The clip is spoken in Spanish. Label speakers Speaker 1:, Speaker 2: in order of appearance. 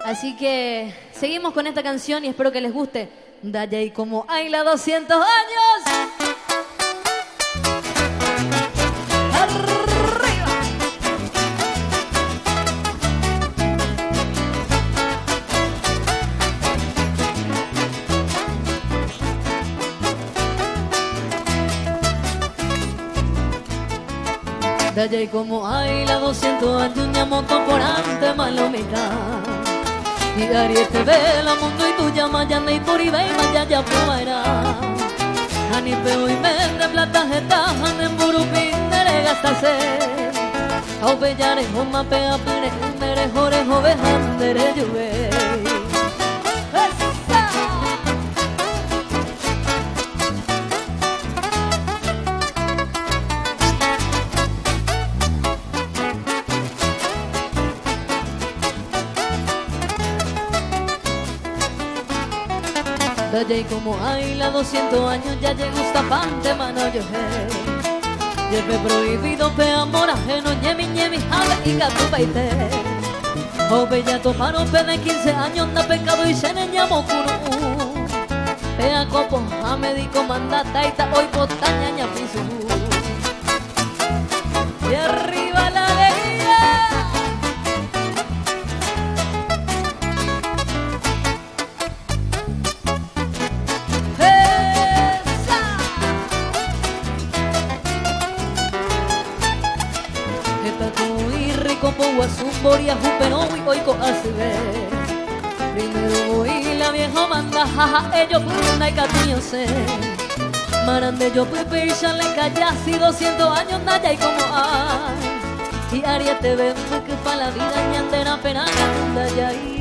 Speaker 1: Así que seguimos con esta canción y espero que les guste. Daya y como Ayla 200 años. ¡Arriba! Daya y como Ayla 200 años, ña moto por ante malomita. Y Ari te ve la mundo y tu llama ya y por y ve y ya probará. Ani peo y me de plata jetajan en burupín de gastase. Au bellare homa pea pere mere jore jove handere juve. Daya y como Ayla 200 años ya llegó esta pante mano yo lleve prohibido pe amor ajeno ñemi ñemi jale y gato baite o bella tomaron pe de 15 años na pecado y se ne llamo kuru pe a copo a médico manda taita hoy potaña ña pisu y arriba la alegría. Como Guasumboria, Jupeno y Oiko Asbe. Primero oí la vieja manda, jaja, ellos puruna y catiño se. Marande yo pepe y chale casi 200 años, Naya y como ay. Y Aria te ve, que pa' la vida ñandera pena, Daya y